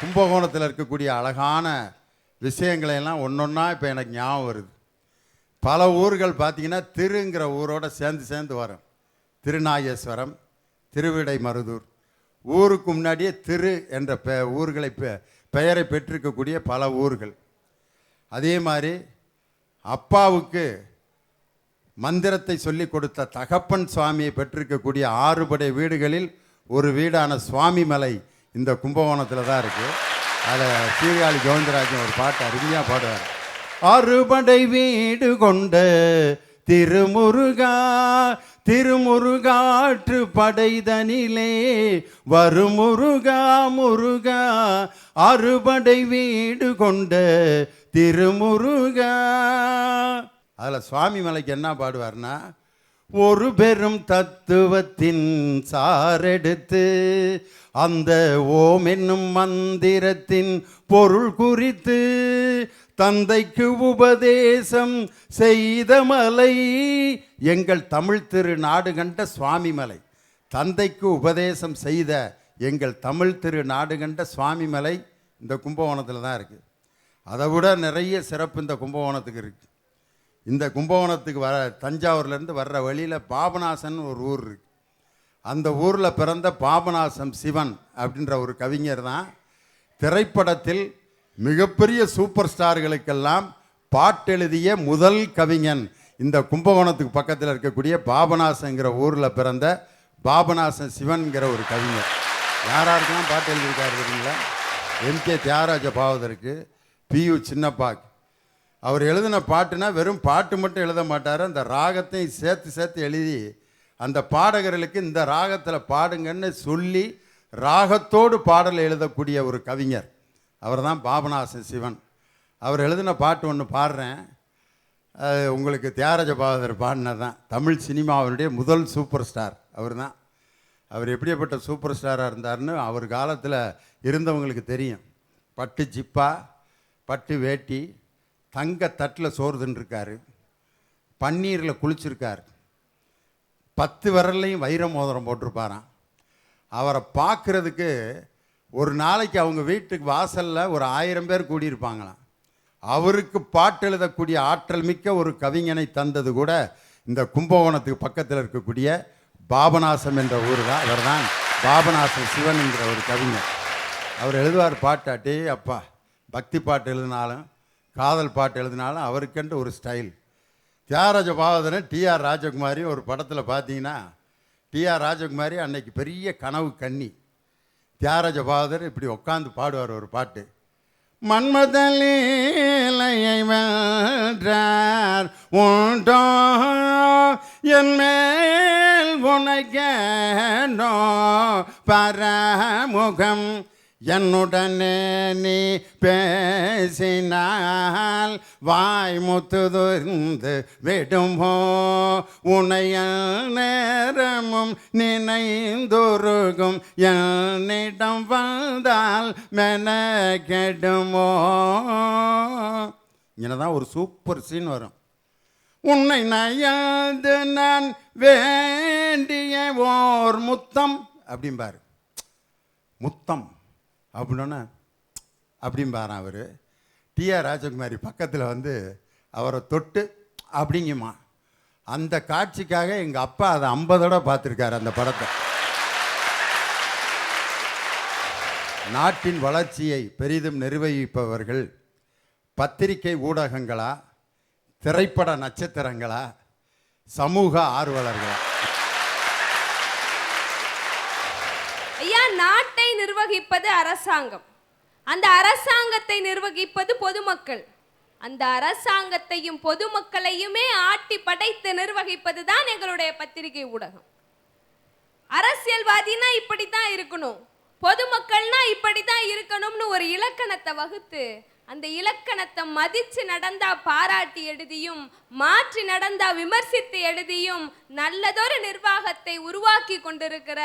கும்பகோணத்தில் இருக்கக்கூடிய அழகான விஷயங்களை எல்லாம் ஒன்றொன்னா இப்போ எனக்கு ஞாபகம் வருது. பல ஊர்கள் பார்த்திங்கன்னா திருங்கிற ஊரோட சேர்ந்து வரும். திருநாகேஸ்வரம், திருவிடைமருதூர், ஊருக்கு முன்னாடியே திரு என்ற ஊர்களை பெயரை பெற்றிருக்கக்கூடிய பல ஊர்கள். அதே மாதிரி அப்பாவுக்கு மந்திரத்தை சொல்லி கொடுத்த தகப்பன் சுவாமியை பெற்றிருக்கக்கூடிய 6 படை வீடுகளில் ஒரு வீடான சுவாமி மலை இந்த கும்பகோணத்தில் தான் இருக்குது. அதில் சீர்காழி கோவிந்தராஜன் ஒரு பாட்டு அருமையாக பாடுவார். 6 படை வீடு கொண்ட திருமுருகா, திருமுருகாற்று படைதனிலே வருமுருகா முருகா, 6 படை வீடு கொண்ட திருமுருகா. அதில் சுவாமி மலைக்கு என்ன பாடுவார்னா, ஒரு பெரும் தத்துவத்தின் சாரெடுத்து அந்த ஓம் என்னும் மந்திரத்தின் பொருள் குறித்து தந்தைக்கு உபதேசம் செய்த மலை எங்கள் தமிழ் திரு நாடு கண்ட சுவாமி மலை. தந்தைக்கு உபதேசம் செய்த எங்கள் தமிழ் திரு நாடு கண்ட சுவாமி மலை இந்த கும்பகோணத்தில் தான் இருக்குது. அதை விட நிறைய சிறப்பு இந்த கும்பகோணத்துக்கு இருக்குது. இந்த கும்பகோணத்துக்கு தஞ்சாவூர்லேருந்து வர்ற வழியில் பாபநாசன் ஒரு ஊர் இருக்குது. அந்த ஊரில் பிறந்த பாபநாசம் சிவன் அப்படின்ற ஒரு கவிஞர் தான் திரைப்படத்தில் மிகப்பெரிய சூப்பர் ஸ்டார்களுக்கெல்லாம் பாட்டெழுதிய முதல் கவிஞன். இந்த கும்பகோணத்துக்கு பக்கத்தில் இருக்கக்கூடிய பாபநாசங்கிற ஊரில் பிறந்த பாபநாசன் சிவன்கிற ஒரு கவிஞர். யாராருக்கெல்லாம் பாட்டு எழுதியிருக்காரு தெரியுங்களா? எம்கே தியாகராஜ பாவதற்கு, பியு சின்னப்பாக்கு. அவர் எழுதின பாட்டுனா வெறும் பாட்டு மட்டும் எழுத மாட்டார், அந்த ராகத்தையும் சேர்த்து எழுதி அந்த பாடகர்களுக்கு இந்த ராகத்தில் பாடுங்கன்னு சொல்லி ராகத்தோடு பாடல் எழுதக்கூடிய ஒரு கவிஞர். அவர் தான் பாபநாசன் சிவன். அவர் எழுதின பாட்டு ஒன்று பாடுறேன். உங்களுக்கு தியாகராஜ பாகவதர் பாடினது தான். தமிழ் சினிமாவினுடைய முதல் சூப்பர் ஸ்டார் அவர் தான். அவர் எப்படிப்பட்ட சூப்பர் ஸ்டாராக இருந்தார்னு அவர் காலத்தில் இருந்தவங்களுக்கு தெரியும். பட்டு ஜிப்பா, பட்டு வேட்டி, தங்க தட்டில் சோறு தின்றுருக்காரு, பன்னீரில் குளிச்சிருக்கார், 10 விரல்லையும் வைர மோதிரம் போட்டிருப்பாராம். அவரை பார்க்குறதுக்கு ஒரு நாளைக்கு அவங்க வீட்டுக்கு வாசலில் ஒரு 1000 பேர் கூடியிருப்பாங்களாம். அவருக்கு பாட்டு எழுதக்கூடிய ஆற்றல் மிக்க ஒரு கவிஞனை தந்தது கூட இந்த கும்பகோணத்துக்கு பக்கத்தில் இருக்கக்கூடிய பாபநாசம் என்ற ஊர் தான். அவர் தான் பாபநாசம் சிவன் என்கிற ஒரு கவிஞர். அவர் எழுதுவார் பாட்டாட்டி அப்பா. பக்தி பாட்டு எழுதினாலும் காதல் பாட்டு எழுதினாலும் அவருக்கென்று ஒரு ஸ்டைல். தியாகராஜ பாகவதரன் டிஆர் ராஜகுமாரி ஒரு படத்தில் பார்த்தீங்கன்னா, டிஆர் ராஜகுமாரி அன்னைக்கு பெரிய கனவு கன்னி. தியாகராஜ பாகவதர் இப்படி உட்காந்து பாடுவார் ஒரு பாட்டு. மன்மதலீலையை வென்றார் உண்டோ என் மேல் உனக்கேனோ பரமுகம், என்னுடனே நீ பேசினால் வாய் முத்துதுர்ந்து விடுமோ, உனைய நேரமும் நினைந்துருகும் என்னிடம் வந்தால் மென கெடுமோ. இங்கதான் ஒரு சூப்பர் சீன் வரும். உன்னை நயந்து நான் வேண்டிய ஓர் முத்தம் அப்படிம்பாரு. முத்தம் அப்படின்னா அப்படிம்பாரான் அவர். டிஆர் ராஜகுமாரி பக்கத்தில் வந்து அவரை தொட்டு அப்படிங்குமா. அந்த காட்சிக்காக எங்கள் அப்பா அதை 50 தடவை பார்த்துருக்காரு அந்த படத்தை. நாட்டின் வளர்ச்சியை பெரிதும் நிர்வகிப்பவர்கள் பத்திரிகை ஊடகங்களா, திரைப்பட நட்சத்திரங்களா, சமூக ஆர்வலர்களா? நாட்டை நிர்வகிப்பது அரசாங்கம், அந்த அரசாங்கத்தை நிர்வகிப்பது பொதுமக்கள், அந்த அரசாங்கத்தையும் பொதுமக்களையுமே ஆட்டி படைத்து நிர்வகிப்பது தான் எங்களுடைய பத்திரிகை ஊடகம். அரசியல்வாதினா இப்படித்தான் இருக்கணும், பொதுமக்கள்னா இப்படித்தான் இருக்கணும்னு ஒரு இலக்கணத்தை வகுத்து அந்த இலக்கணத்தை மதிச்சு நடந்தா பாராட்டி எழுதியும், மாற்றி நடந்தா விமர்சித்து எழுதியும் நல்லதொரு நிர்வாகத்தை உருவாக்கி கொண்டிருக்கிற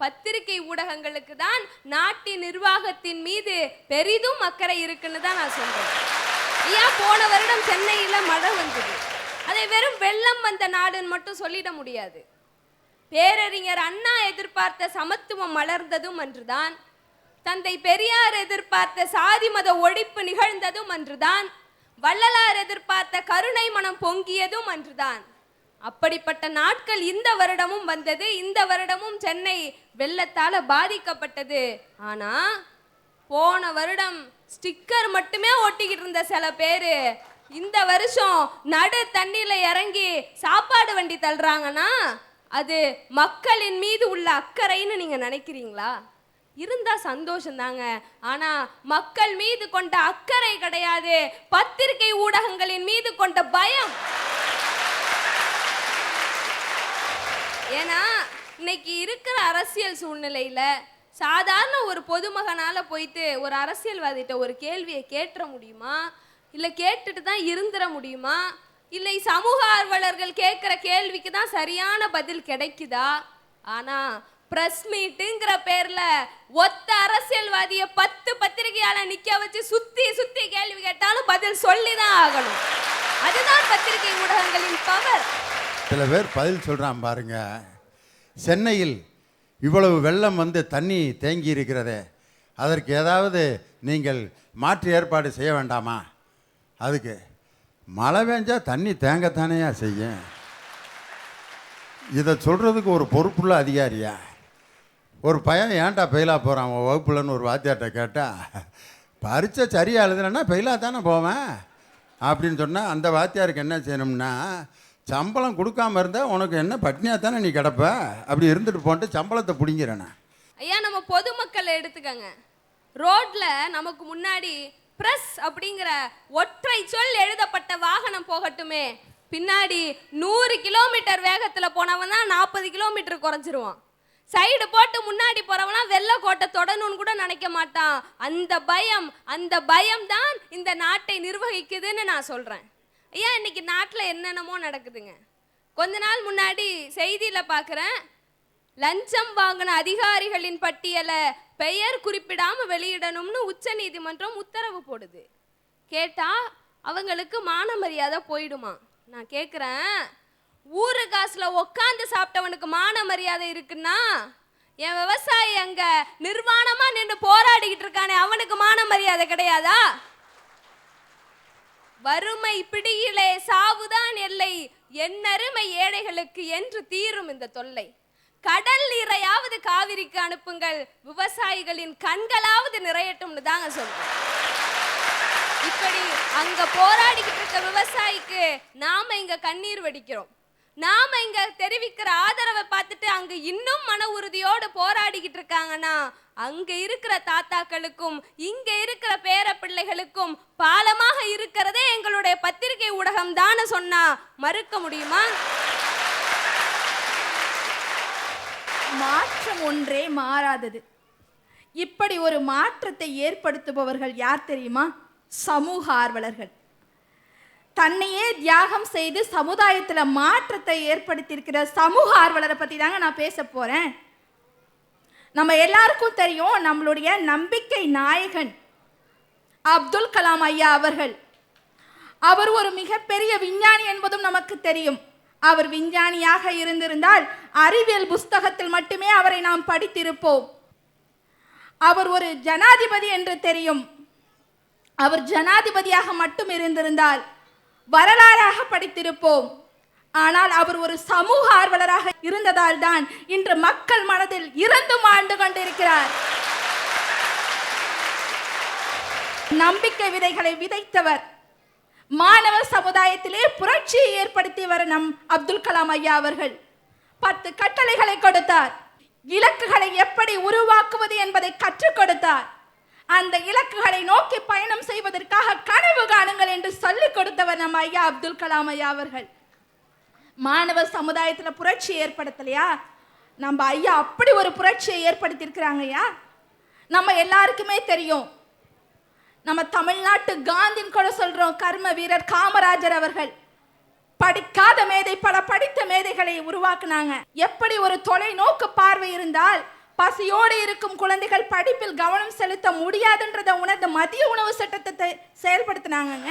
பத்திரிகை ஊடகங்களுக்கு தான் நாட்டின் நிர்வாகத்தின் மீது பெரிதும் அக்கறை இருக்குன்னு தான் நான் சொல்றேன். ஏன் போன வருடம் சென்னையில மழை வந்தது, அதை வெறும் வெள்ளம் வந்த நாடுன்னு மட்டும் சொல்லிட முடியாது. பேரறிஞர் அண்ணா எதிர்பார்த்த சமத்துவம் மலர்ந்ததும் அன்றுதான். தந்தை பெரியார் எதிர்பார்த்த சாதி மத ஒழிப்பு நிகழ்ந்ததும் அன்றுதான். வள்ளலார் எதிர்பார்த்த கருணை மனம் பொங்கியதும் அன்றுதான். அப்படிப்பட்ட நாட்கள் இந்த வருடமும் வந்தது. இந்த வருடமும் சென்னை வெள்ளத்தால பாதிக்கப்பட்டது. ஆனா போன வருடம் ஸ்டிக்கர் மட்டுமே ஒட்டிக்கிட்டு இருந்த சில பேரு இந்த வருஷம் நடு தண்ணியில இறங்கி சாப்பாடு வண்டி தள்ளுறாங்கன்னா அது மக்களின் மீது உள்ள அக்கறைன்னு நீங்க நினைக்கிறீங்களா? இருந்தா சந்தோஷம் தாங்க. ஆனா மக்கள் மீது கொண்ட அக்கறை கிடையாது, பத்திரிகை ஊடகங்களின் மீது கொண்ட பயம். ஏன்னா இன்னைக்கு இருக்கிற அரசியல் சூழ்நிலையில சாதாரண ஒரு பொதுமகனால போயிட்டு ஒரு அரசியல்வாதிட்ட ஒரு கேள்வியை கேட்டுற முடியுமா? இல்லை கேட்டுட்டு தான் இருந்துட முடியுமா? இல்லை சமூக ஆர்வலர்கள் கேட்குற கேள்விக்கு தான் சரியான பதில் கிடைக்குதா? ஆனா பிரஸ் மீட்டுங்கிற பேர்ல ஒத்த அரசியல்வாதிய 10 பத்திரிகையால நிக்க வச்சு சுத்தி சுத்தி கேள்வி கேட்டாலும் பதில் சொல்லிதான் ஆகணும். அதுதான் பத்திரிகை ஊடகங்களின் பவர். சில பேர் பதில் சொல்றான் பாருங்க. சென்னையில் இவ்வளவு வெள்ளம் வந்து தண்ணி தேங்கி இருக்கிறதே, அதற்கு ஏதாவது நீங்கள் மாற்று ஏற்பாடு செய்ய வேண்டாமா? அதுக்கு மழை பெஞ்சா தண்ணி தேங்கத்தானேயா செய்யும். இதை சொல்கிறதுக்கு ஒரு பொறுப்புள்ள அதிகாரியா? ஒரு பையன் ஏன்டா ஃபெயிலாக போகிறான் அவன் வகுப்புலன்னு ஒரு வாத்தியார்கிட்ட கேட்டால், பரீட்சை சரியாக எழுதுனா ஃபெயிலாக தானே போவேன் அப்படின்னு சொன்னால், அந்த வாத்தியாருக்கு என்ன செய்யணும்னா, சம்பளம் கொடுக்காம இருந்தால் உனக்கு என்ன பட்னியாக தானே நீ கிடப்ப, அப்படி இருந்துட்டு போன்ட்டு சம்பளத்தை பிடிங்கிறேண்ணே. ஐயா, நம்ம பொதுமக்களை எடுத்துக்கங்க. ரோட்ல நமக்கு முன்னாடி பிரஸ் அப்படிங்கிற ஒற்றை சொல் எழுதப்பட்ட வாகனம் போகட்டுமே, பின்னாடி 100 கிலோமீட்டர் வேகத்தில் போனவன் தான் 40 கிலோமீட்டர் குறைஞ்சிருவான். சைடு போட்டு முன்னாடி போறவனா வெள்ளக்கோட்டை தொடணும்னு கூட நினைக்க மாட்டான். அந்த பயம் தான் இந்த நாட்டை நிர்வகிக்குதுன்னு நான் சொல்றேன். ஐயா, இன்னைக்கு நாட்டில் என்னென்னமோ நடக்குதுங்க. கொஞ்ச நாள் முன்னாடி செய்தியில் பார்க்குறேன், லஞ்சம் வாங்கின அதிகாரிகளின் பட்டியலை பெயர் குறிப்பிடாமல் வெளியிடணும்னு உச்ச நீதிமன்றம் உத்தரவு போடுது. கேட்டால் அவங்களுக்கு மான மரியாதை போயிடுமா? நான் கேட்குறேன், ஊரு காசுல உட்காந்து சாப்பிட்டவனுக்கு மான மரியாதை இருக்குன்னா, என் விவசாயி அங்க நிர்வாணமா நின்று போராடிக்கிட்டு இருக்கானே அவனுக்கு மான மரியாதை கிடையாதா? வறுமை பிடியிலே சாவுதான் எல்லை, என்னருமை ஏழைகளுக்கு என்று தீரும் இந்த தொல்லை. கடல் நீரையாவது காவிரிக்கு அனுப்புங்கள், விவசாயிகளின் கண்களாவது நிறையட்டும்னு தாங்க சொல்றேன். இப்படி அங்க போராடிக்கிட்டு இருக்க விவசாயிக்கு நாம இங்க கண்ணீர் வடிக்கிறோம். நாம இங்க தெரிவிக்கிற ஆதரவை பார்த்துட்டு அங்க இன்னும் மன உறுதியோடு போராடிக்கிட்டு இருக்காங்கன்னா, அங்க இருக்கிற தாத்தாக்களுக்கும் இங்க இருக்கிற பேர பிள்ளைகளுக்கும் பாலமாக இருக்கிறதே எங்களுடைய பத்திரிகை ஊடகம் தான் சொன்னா மறுக்க முடியுமா? மாற்றம் ஒன்றே மாறாதது. இப்படி ஒரு மாற்றத்தை ஏற்படுத்துபவர்கள் யார் தெரியுமா? சமூக ஆர்வலர்கள். தன்னையே தியாகம் செய்து சமுதாயத்தில் மாற்றத்தை ஏற்படுத்தியிருக்கிற சமூக ஆர்வலரை பற்றி தாங்க நான் பேச போகிறேன். நம்ம எல்லாருக்கும் தெரியும், நம்மளுடைய நம்பிக்கை நாயகன் அப்துல் கலாம் ஐயா அவர்கள். அவர் ஒரு மிகப்பெரிய விஞ்ஞானி என்பதும் நமக்கு தெரியும். அவர் விஞ்ஞானியாக இருந்திருந்தால் அறிவியல் புஸ்தகத்தில் மட்டுமே அவரை நாம் படித்திருப்போம். அவர் ஒரு ஜனாதிபதி என்று தெரியும். அவர் ஜனாதிபதியாக மட்டும் இருந்திருந்தால் வரலாறாக படித்திருப்போம். ஆனால் அவர் ஒரு சமூக ஆர்வலராக இருந்ததால் தான் இன்று மக்கள் மனதில் இறந்து வாழ்ந்து கொண்டிருக்கிறார். நம்பிக்கை விதைகளை விதைத்தவர், மாணவ சமுதாயத்திலே புரட்சியை ஏற்படுத்தியவர் நம் அப்துல் கலாம் ஐயா அவர்கள். 10 கட்டளைகளை கொடுத்தார். இலக்குகளை எப்படி உருவாக்குவது என்பதை கற்றுக் கொடுத்தார். அந்த இலக்குகளை நோக்கி பயணம் செய்வதற்காக கனவு காணுங்கள் என்று சொல்லிக் கொடுத்தவர் நம்ம ஐயா அப்துல் கலாம் ஐயா அவர்கள். மாணவ சமுதாயத்தில் புரட்சி ஏற்படுத்தலையா? நம்ம ஐயா அப்படி ஒரு புரட்சியை ஏற்படுத்தியிருக்கிறாங்க ஐயா. நம்ம எல்லாருக்குமே தெரியும், நம்ம தமிழ்நாட்டு காந்தின்னு கூட சொல்றோம். கர்ம வீரர் காமராஜர் அவர்கள் படிக்காத மேதை பல படித்த மேதைகளை உருவாக்குனாங்க. எப்படி ஒரு தொலைநோக்கு பார்வை இருந்தால் பசியோடு இருக்கும் குழந்தைகள் படிப்பில் கவனம் செலுத்த முடியாதுன்றதை உணர்ந்த மதிய உணவு சட்டத்தை செயல்படுத்தினாங்க.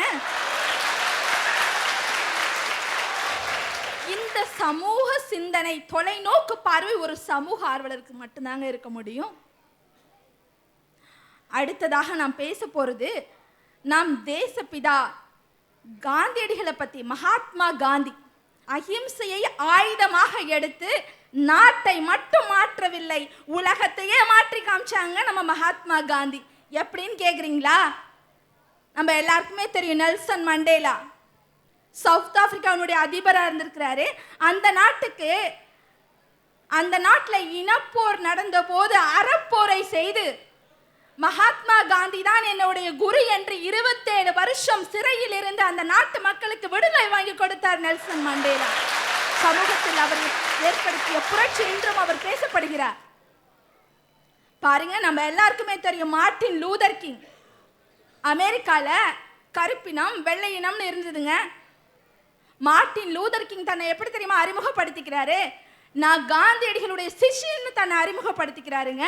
இந்த சமூக சிந்தனை, தொலைநோக்கு பார்வை ஒரு சமூக ஆர்வலருக்கு மட்டும்தாங்க இருக்க முடியும். அடுத்ததாக நாம் பேச போறது நம் தேசப்பிதா காந்தியடிகளை பத்தி. மகாத்மா காந்தி அஹிம்சையை ஆயுதமாக எடுத்து நாட்டை மட்டும் மாற்றவில்லை, உலகத்தையே மாற்றி காமிச்சாங்க நம்ம மகாத்மா காந்தி. எப்படின்னு கேக்குறீங்களா? நம்ம எல்லாருக்குமே தெரியும், நெல்சன் மண்டேலா சவுத் ஆப்பிரிக்காவுடைய அதிபராக இருந்திருக்கிறாரு. அந்த நாட்டில் இனப்போர் நடந்த போது அறப்போரை செய்து மகாத்மா காந்தி தான் என்னுடைய குரு என்று 27 வருஷம் சிறையில் இருந்து அந்த நாட்டு மக்களுக்கு விடுதலை வாங்கி கொடுத்தார் நெல்சன் மண்டேலா. சமூகத்தில் அவர் ஏற்படுத்திய புரட்சி இன்றும் அவர் பேசப்படுகிறார். பாருங்க, நம்ம எல்லாருக்குமே தெரியும் மார்ட்டின் லூதர் கிங். அமெரிக்கால கருப்பினம் வெள்ளை இனம்னு இருந்ததுங்க. மார்ட்டின் லூதர் கிங் தன்னை எப்படி தெரியுமா அறிமுகப்படுத்திக்கிறாரு? நான் காந்தியடிகளுடைய சிஷ்யன்னு தன்னை அறிமுகப்படுத்திக்கிறாருங்க.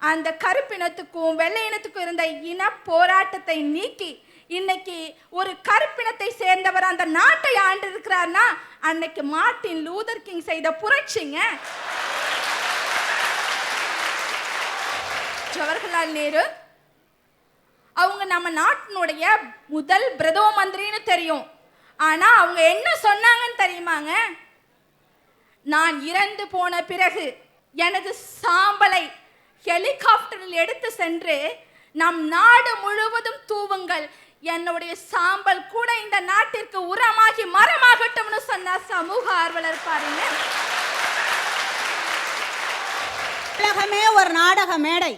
அந்த கருப்பினத்துக்கும் வெள்ளை இனத்துக்கும் இருந்த இன போராட்டத்தை நீக்கி இன்னைக்கு ஒரு கருப்பினத்தை சேர்ந்தவர் அந்த நாட்டை ஆண்டு இருக்கிறார்னா அன்னைக்கு மார்ட்டின் லூதர் கிங் செய்த புரட்சிங்க. ஜவஹர்லால் நேரு அவங்க நம்ம நாட்டினுடைய முதல் பிரதம மந்திரின்னு தெரியும். ஆனா அவங்க என்ன சொன்னாங்கன்னு தெரியுமாங்க? நான் இறந்து போன பிறகு எனது சாம்பலை ஹெலிகாப்டரில் எடுத்து சென்று நம் நாடு முழுவதும் தூவுங்கள், என்னுடைய சாம்பல் கூட இந்த நாட்டிற்கு உரமாகி மரமாகட்டும்னு சொன்னார் சமூக ஆர்வலர். பாருங்க, உலகமே ஒரு நாடக மேடை,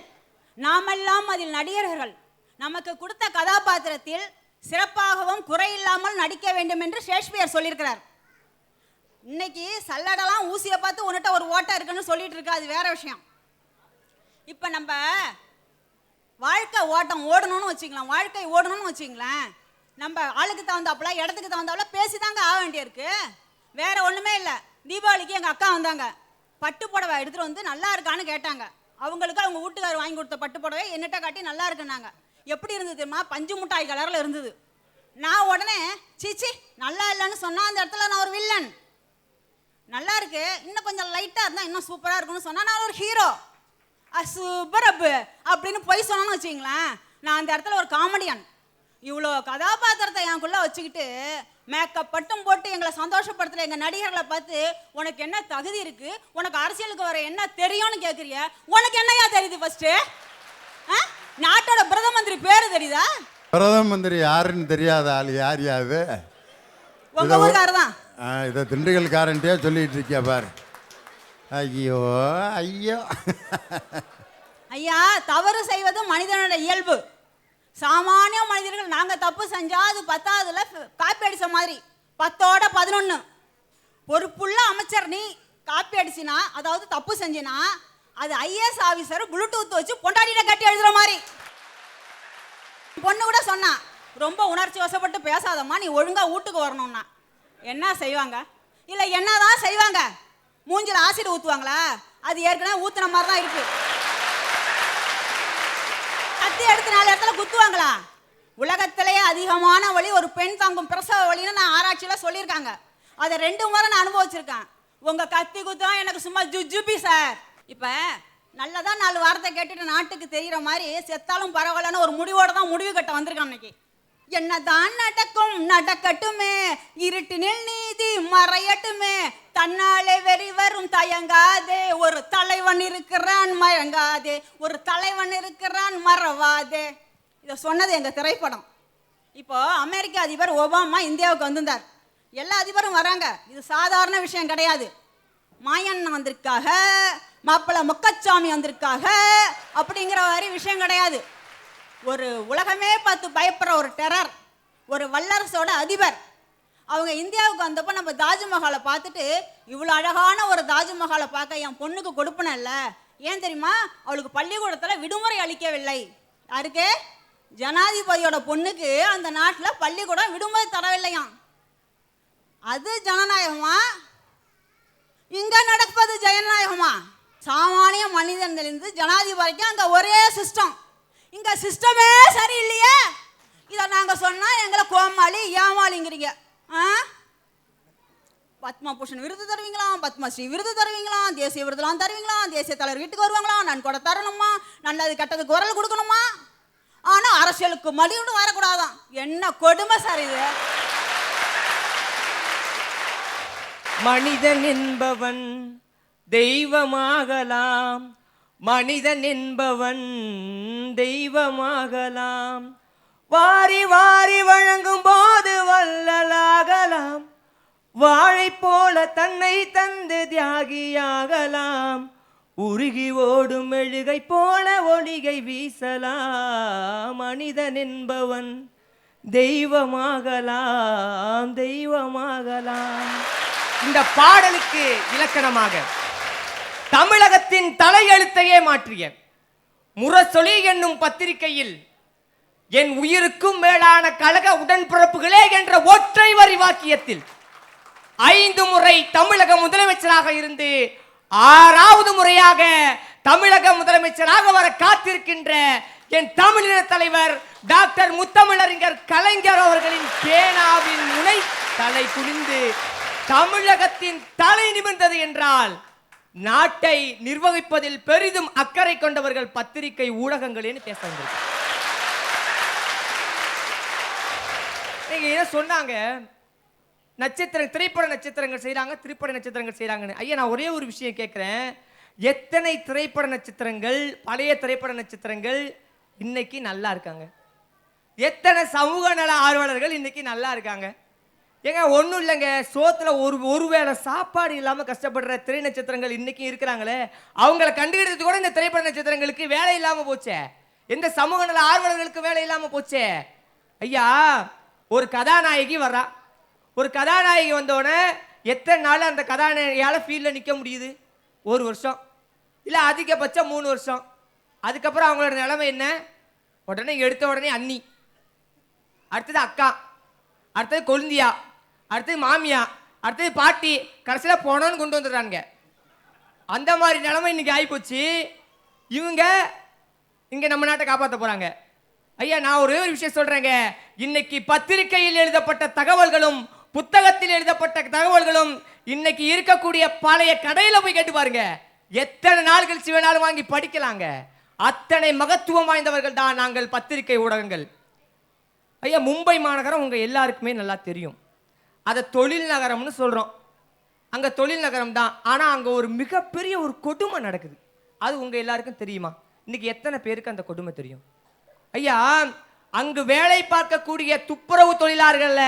நாமெல்லாம் அதில் நடிகர்கள். நமக்கு கொடுத்த கதாபாத்திரத்தில் சிறப்பாகவும் குறையில்லாமல் நடிக்க வேண்டும் என்று ஷேக்ஸ்பியர் சொல்லியிருக்கிறார். இன்னைக்கு சல்லடெல்லாம் ஊசியை பார்த்து உன்னிட்ட ஒரு ஓட்டை இருக்குன்னு சொல்லிட்டு இருக்கா, அது வேற விஷயம். இப்போ நம்ம வாழ்க்கை ஓட்டம் ஓடணும்னு வச்சுக்கலாம், வாழ்க்கை ஓடணும்னு வச்சுங்களேன், நம்ம ஆளுக்கு தகுந்தாப்புல இடத்துக்கு தகுந்தாப்புல பேசிதாங்க ஆக வேண்டியிருக்கு, வேற ஒன்றுமே இல்லை. தீபாவளிக்கு எங்கள் அக்கா வந்தாங்க, பட்டு புடவை எடுத்துகிட்டு வந்து நல்லா இருக்கான்னு கேட்டாங்க. அவங்களுக்கு அவங்க வீட்டுக்காரர் வாங்கி கொடுத்த பட்டு புடவை என்னட்ட காட்டி நல்லா இருக்குன்னாங்க. எப்படி இருந்தது தெரியுமா? பஞ்சு முட்டாய் கலரில் இருந்தது. நான் உடனே சீச்சி நல்லா இல்லைன்னு சொன்னால் அந்த இடத்துல நான் ஒரு வில்லன், நல்லா இருக்கு இன்னும் கொஞ்சம் லைட்டாக இருந்தால் இன்னும் சூப்பராக இருக்குன்னு சொன்னால் நான் ஒரு ஹீரோ, சூப்பர் அப்பு அப்படின்னு போய் சொன்னோன்னு வச்சிங்களேன், நான் அந்த இடத்துல ஒரு காமெடியன். இவ்வளோ கதாபாத்திரத்தை எனக்குள்ளே வச்சுக்கிட்டு மேக்கப் பட்டும் போட்டு எங்களை சந்தோஷப்படுத்துகிற எங்கள் நடிகர்களை பார்த்து உனக்கு என்ன தகுதி இருக்குது, உனக்கு அரசியலுக்கு வர என்ன தெரியும்னு கேட்குறிய. உனக்கு என்னையா தெரியுது? ஃபஸ்ட்டு நாட்டோட பிரதம மந்திரி பேரு தெரியுதா? பிரதம மந்திரி யாருன்னு தெரியாத ஆள் யார் யாது? உங்க ஊருக்காரர் தான். இதை திண்டுக்கல்காரன்ட்டே சொல்லிட்டு இருக்கியா பாரு. ஐயோ ஐயோ ஐயா, தவறு செய்வது மனிதனோட இயல்பு. சாமானிய மனிதர்கள் நாங்கள் தப்பு செஞ்சா அது 10ஆவதுல காப்பி அடிச்ச மாதிரி 10ஓட 11. பொறுப்புள்ள அமைச்சர் நீ காப்பி அடிச்சினா, அதாவது தப்பு செஞ்சினா, அது ஐஏஎஸ் ஆஃபீஸர் ப்ளூடூத் வச்சு பொண்டாட்டிட்ட கட்டி எழுதுற மாதிரி. பொண்ணு கூட சொன்னா, ரொம்ப உணர்ச்சி வசப்பட்டு பேசாதம்மா, நீ ஒழுங்கா வீட்டுக்கு வரணும்னா என்ன செய்வாங்க? இல்லை என்னதான் செய்வாங்க? மூஞ்சில ஆசிட் ஊற்றுவாங்களா? அது ஏற்கனவே ஊத்துன மாதிரி தான் இருக்கு. கத்தி எடுத்து 4 இடத்துல குத்துவாங்களா? உலகத்திலேயே அதிகமான வலி ஒரு பெண் தாங்கும் பிரசவ வலின்னு நான் ஆராய்ச்சியில் சொல்லியிருக்காங்க. அதை 2 முறை நான் அனுபவிச்சிருக்கேன். உங்க கத்தி குத்தம் எனக்கு சும்மா ஜுஜுபி சார். இப்போ நல்லதான் 4 வாரத்தை கேட்டுட்டு நாட்டுக்கு தெரிகிற மாதிரி செத்தாலும் பரவாயில்லன்னு ஒரு முடிவோட தான் முடிவு கட்ட வந்திருக்கான். இன்னைக்கு என்னதான் நடக்கும் நடக்கட்டுமே, இருட்டினில் நீதி மறையட்டுமே, தன்னாலே வெறி வரும் தயங்காதே, ஒரு தலைவன் இருக்கிறான் மயங்காதே, ஒரு தலைவன் இருக்கிறான் மறவாதே. இதை சொன்னது எங்கள் திரைப்படம். இப்போ அமெரிக்க அதிபர் ஒபாமா இந்தியாவுக்கு வந்திருந்தார். எல்லா அதிபரும் வராங்க, இது சாதாரண விஷயம் கிடையாது. மாயண்ணன் வந்திருக்காக, மாப்பிள்ளை முக்கச்சாமி வந்திருக்காக அப்படிங்கிற மாதிரி விஷயம் கிடையாது. ஒரு உலகமே பார்த்து பயப்படுற ஒரு டெரர், ஒரு வல்லரசோட அதிபர். அவங்க இந்தியாவுக்கு வந்தப்போ நம்ம தாஜ்மஹாலை பார்த்துட்டு, இவ்வளோ அழகான ஒரு தாஜ்மஹாலை பார்க்க என் பொண்ணுக்கு கொடுப்பன இல்லை. ஏன் தெரியுமா? அவளுக்கு பள்ளிக்கூடத்தில் விடுமுறை அளிக்கவில்லை. யாருக்கு? ஜனாதிபதியோட பொண்ணுக்கு அந்த நாட்டில் பள்ளிக்கூடம் விடுமுறை தரவில்லையாம். அது ஜனநாயகமா? இங்க நடப்பது ஜனநாயகமா? சாமானிய மனிதனிலிருந்து ஜனாதிபதிக்கு அங்க ஒரே சிஸ்டம். இங்க சிஸ்டமே சரியில்லையே. இதை நாங்க சொன்னா எங்களை கோமாளி ஏமாளிங்கிறீங்க. பத்மபூஷன் விருது தருவீங்களாம், பத்மஸ்ரீ விருது தருவீங்களாம், தேசிய விருதுலாம் தருவீங்களாம், தேசிய தலைவர் வீட்டுக்கு வருவாங்களாம், நான் கூட தரணுமா, நல்லது கெட்டது குரல் கொடுக்கணுமா. ஆனா அரசியலுக்கு மலிவுன்னு வரக்கூடாதான். என்ன கொடுமை சார் இது. மனிதன் என்பவன் தெய்வமாகலாம், மனிதன் என்பவன் தெய்வமாகலாம், வாரி வாரி வழங்கும் போது வள்ளலாகலாம், வாழை போல தன்னை தந்து தியாகியாகலாம், உருகி ஓடும் மெழுகை போல ஒளிகை வீசலாம், மனிதன் என்பவன் தெய்வமாகலாம், தெய்வமாகலாம். இந்த பாடலுக்கு இலக்கணமாக தமிழகத்தின் தலையெழுத்தையே மாற்றிய முரசொலி என்னும் பத்திரிகையில் என் உயிருக்கும் மேலான கழக உடன்பிறப்புகளே என்ற ஒற்றை வரி வாக்கியத்தில் 5 முறை தமிழக முதலமைச்சராக இருந்து 6வது முறையாக தமிழக முதலமைச்சராக வர காத்திருக்கின்ற என் தமிழின தலைவர் டாக்டர் முத்தமிழறிஞர் கலைஞர் அவர்களின் பேனாவின் முனை தலை குனிந்து தமிழகத்தின் தலை நிமிர்ந்தது என்றால் நாட்டை நிர்வகிப்பதில் பெரிதும் அக்கறை கொண்டவர்கள் பத்திரிகை ஊடகங்களேன்னு பேச வந்திருக்காங்க. சொன்னாங்க திரைப்பட நட்சத்திரங்கள் செய்யறாங்க, திரைப்பட நட்சத்திரங்கள் செய்யறாங்கன்னு. ஐயா, நான் ஒரே ஒரு விஷயம் கேட்கிறேன். எத்தனை திரைப்பட நட்சத்திரங்கள், பழைய திரைப்பட நட்சத்திரங்கள் இன்னைக்கு நல்லா இருக்காங்க? எத்தனை சமூக நல ஆர்வலர்கள் இன்னைக்கு நல்லா இருக்காங்க? ஏங்க, ஒன்றும் இல்லைங்க, சோத்துல ஒருவேளை சாப்பாடு இல்லாமல் கஷ்டப்படுற திரை நட்சத்திரங்கள் இன்னைக்கு இருக்கிறாங்களே, அவங்கள கண்டுகிட்டு கூட இந்த திரைப்பட நட்சத்திரங்களுக்கு வேலை இல்லாமல் போச்சே, எந்த சமூக நல ஆர்வலர்களுக்கு வேலை இல்லாமல் போச்சே. ஐயா, ஒரு கதாநாயகி வர்றா, ஒரு கதாநாயகி வந்தோடனே எத்தனை நாள் அந்த கதாநாயகியால் ஃபீல்டில் நிற்க முடியுது? 1 வருஷம், இல்லை அதிகபட்சம் 3 வருஷம். அதுக்கப்புறம் அவங்களோட நிலைமை என்ன? உடனே எடுத்த உடனே அண்ணி, அடுத்தது அக்கா, அடுத்தது கொழுந்தியா, அடுத்தது மாமியா, அடுத்தது பாட்டி, கடைசியில் போனோன்னு கொண்டு வந்துடுறாங்க. அந்த மாதிரி நிலைமை இன்னைக்கு ஆகிப்போச்சு. இவங்க இங்கே நம்ம நாட்டை காப்பாற்ற போகிறாங்க. ஐயா, நான் ஒரே ஒரு விஷயம் சொல்கிறேங்க. இன்னைக்கு பத்திரிகையில் எழுதப்பட்ட தகவல்களும் புத்தகத்தில் எழுதப்பட்ட தகவல்களும் இன்னைக்கு இருக்கக்கூடிய பழைய கடையில் போய் கேட்டு பாருங்க, எத்தனை நாள் கழிச்சு வேணாலும் வாங்கி படிக்கலாங்க. அத்தனை மகத்துவம் வாய்ந்தவர்கள் தான் நாங்கள் பத்திரிகை ஊடகங்கள். ஐயா, மும்பை மாநகரம் உங்கள் எல்லாருக்குமே நல்லா தெரியும். அதை தொழில் நகரம்னு சொல்கிறோம். அங்கே தொழில் நகரம் தான். ஆனால் அங்கே ஒரு மிகப்பெரிய ஒரு கொடுமை நடக்குது. அது உங்கள் எல்லாருக்கும் தெரியுமா? இன்னைக்கு எத்தனை பேருக்கு அந்த கொடுமை தெரியும்? ஐயா, அங்கு வேலை பார்க்கக்கூடிய துப்புரவு தொழிலாளர்கள்ல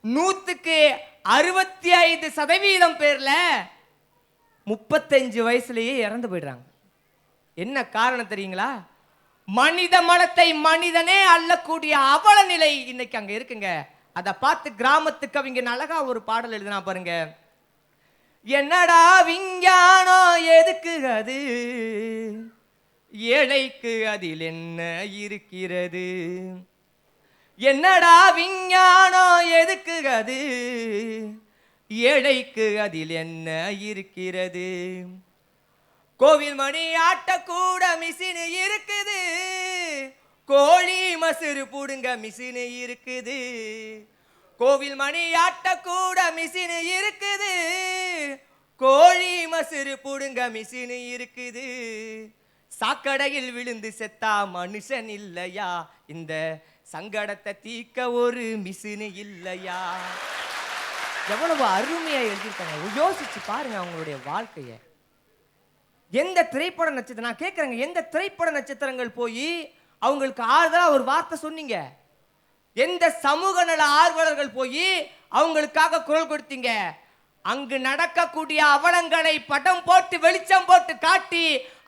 100க்கு 65% பேர்ல 35 வயசுலயே இறந்து போயிடுறாங்க. என்ன காரணம் தெரியுங்களா? மனித மனத்தை மனிதனே அள்ளக்கூடிய அவல நிலை இன்னைக்கு அங்க இருக்குங்க. அதை பார்த்து கிராமத்து கவிஞன் அழகா ஒரு பாடல் எழுதினா பாருங்க. என்னடா விஞ்ஞானம் எதுக்கு அது, ஏழைக்கு அதில் என்ன இருக்கிறது? என்னடா விஞ்ஞானம் எதுக்கு அது, ஏழைக்கு அதில் என்ன இருக்கிறது? கோவில் மணி ஆட்டக்கூட மிஷின் இருக்குது, கோழி மசுறு புடுங்க மிஷின் இருக்குது. கோவில் மணி ஆட்டக்கூட மிஷின் இருக்குது, கோழி மசுறு புடுங்க மிஷின் இருக்குது. சாக்கடையில் விழுந்து செத்தா மனுஷன் இல்லையா, இந்த சங்கடத்தை தீக்க ஒரு மிஷின் இல்லையா? எவ்வளவு அருமையா எழுதியிருக்காங்க. யோசிச்சு பாருங்க அவங்களுடைய வாழ்க்கைய. எந்த திரைப்பட நட்சத்திரம், நான் கேட்குறேங்க, எந்த திரைப்பட நட்சத்திரங்கள் போய் அவங்களுக்கு ஆறுதலாக ஒரு வார்த்தை சொன்னீங்க? எந்த சமூக நல ஆர்வலர்கள் போய் அவங்களுக்காக குரல் கொடுத்தீங்க? அங்கு நடக்கக்கூடிய அவலங்களை படம் போட்டு வெளிச்சம் போட்டு காட்டி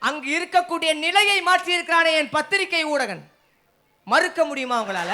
அங்கு இருக்கக்கூடிய நிலையை மாற்றி இருக்கிறானே என் பத்திரிகை ஊடகன். மறுக்க முடியுமா அவங்களால?